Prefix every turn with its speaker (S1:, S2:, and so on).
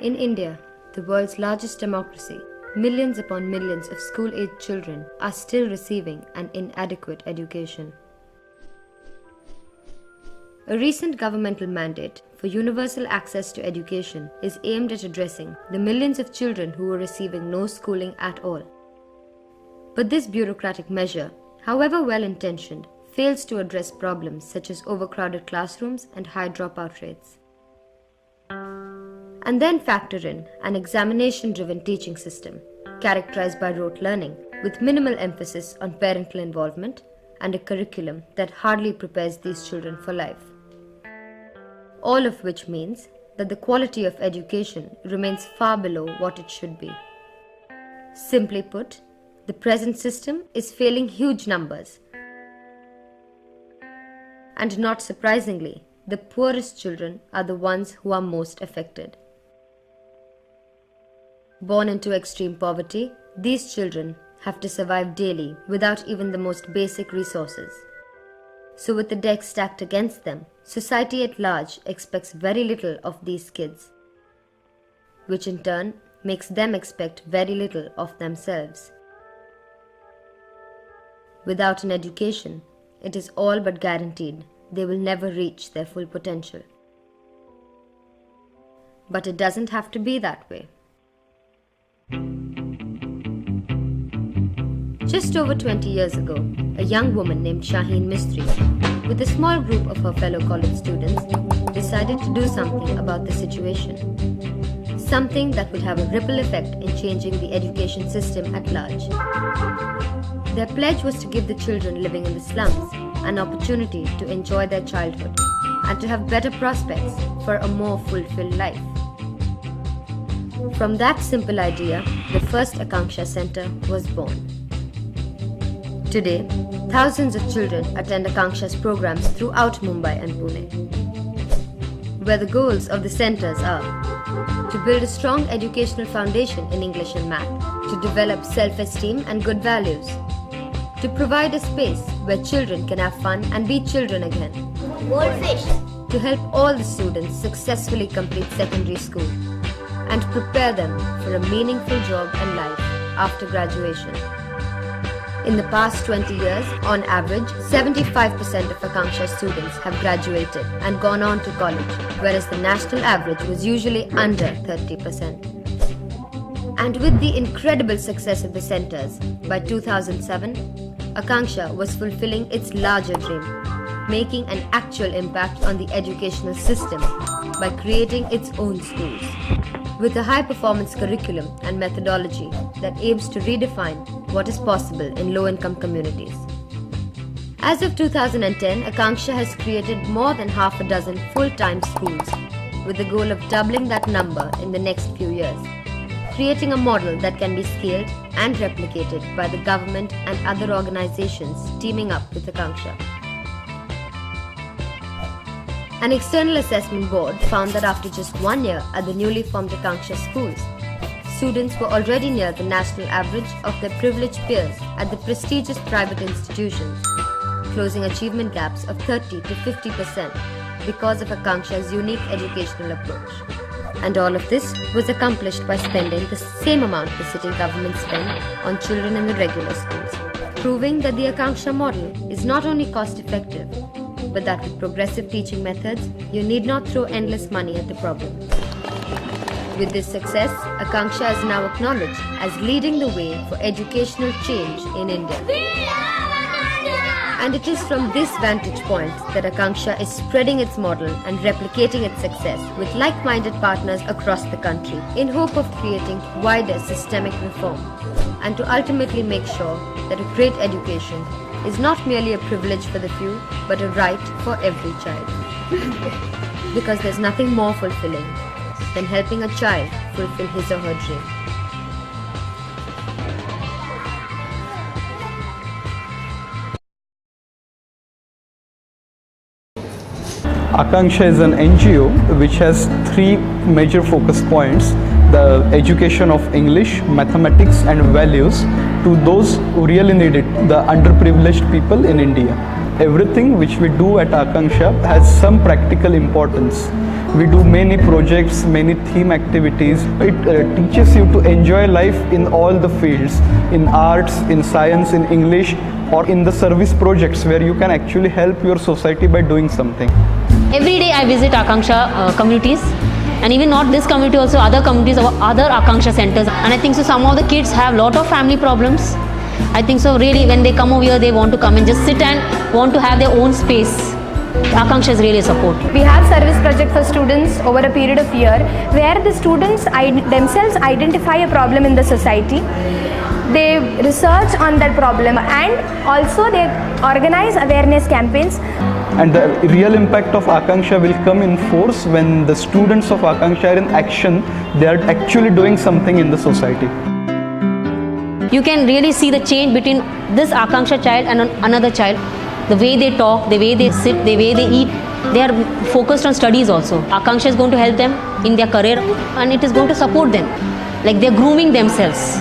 S1: In India, the world's largest democracy, millions upon millions of school-aged children are still receiving an inadequate education. A recent governmental mandate for universal access to education is aimed at addressing the millions of children who are receiving no schooling at all. But this bureaucratic measure, however well-intentioned, fails to address problems such as overcrowded classrooms and high dropout rates. And then factor in an examination-driven teaching system characterized by rote learning with minimal emphasis on parental involvement and a curriculum that hardly prepares these children for life. All of which means that the quality of education remains far below what it should be. Simply put, the present system is failing huge numbers. And not surprisingly, the poorest children are the ones who are most affected. Born into extreme poverty, these children have to survive daily without even the most basic resources. So with the deck stacked against them, society at large expects very little of these kids, which in turn makes them expect very little of themselves. Without an education, it is all but guaranteed they will never reach their full potential. But it doesn't have to be that way. Just over 20 years ago, a young woman named Shaheen Mistry, with a small group of her fellow college students, decided to do something about the situation. Something that would have a ripple effect in changing the education system at large. Their pledge was to give the children living in the slums an opportunity to enjoy their childhood and to have better prospects for a more fulfilled life. From that simple idea, the first Akanksha Center was born. Today, thousands of children attend Akanksha's programs throughout Mumbai and Pune, where the goals of the centers are to build a strong educational foundation in English and Math, to develop self-esteem and good values, to provide a space where children can have fun and be children again,
S2: Goldfish.
S1: to help all the students successfully complete secondary school, and prepare them for a meaningful job and life after graduation. In the past 20 years, on average, 75% of Akanksha students have graduated and gone on to college, whereas the national average was usually under 30%. And with the incredible success of the centers, by 2007, Akanksha was fulfilling its larger dream, making an actual impact on the educational system by creating its own schools, with a high-performance curriculum and methodology that aims to redefine what is possible in low-income communities. As of 2010, Akanksha has created more than half a dozen full-time schools, with the goal of doubling that number in the next few years, creating a model that can be scaled and replicated by the government and other organizations teaming up with Akanksha. An external assessment board found that after just 1 year at the newly formed Akanksha schools, students were already near the national average of their privileged peers at the prestigious private institutions, closing achievement gaps of 30 to 50% because of Akanksha's unique educational approach. And all of this was accomplished by spending the same amount the sitting government spent on children in the regular schools, proving that the Akanksha model is not only cost-effective, but that with progressive teaching methods, you need not throw endless money at the problem. With this success, Akanksha is now acknowledged as leading the way for educational change in India. And it is from this vantage point that Akanksha is spreading its model and replicating its success with like-minded partners across the country in hope of creating wider systemic reform and to ultimately make sure that a great education is not merely a privilege for the few, but a right for every child. Because there's nothing more fulfilling than helping a child fulfill his or her dream.
S3: Akanksha is an NGO which has three major focus points: the education of English, mathematics and values to those who really need it, the underprivileged people in India. Everything which we do at Akanksha has some practical importance. We do many projects, many theme activities. It teaches you to enjoy life in all the fields, in arts, in science, in English, or in the service projects where you can actually help your society by doing something.
S2: Every day I visit Akanksha communities, and even not this community, also other communities or other Akanksha centers. And I think so some of the kids have lot of family problems. I think so really when they come over here, they want to come and just sit and want to have their own space. Akanksha is really a support.
S4: We have service project for students over a period of year where the students themselves identify a problem in the society. They research on that problem and also they organize awareness campaigns.
S3: And the real impact of Akanksha will come in force when the students of Akanksha are in action. They are actually doing something in the society.
S2: You can really see the change between this Akanksha child and another child. The way they talk, the way they sit, the way they eat, they are focused on studies also. Akanksha is going to help them in their career and it is going to support them. Like they are grooming themselves.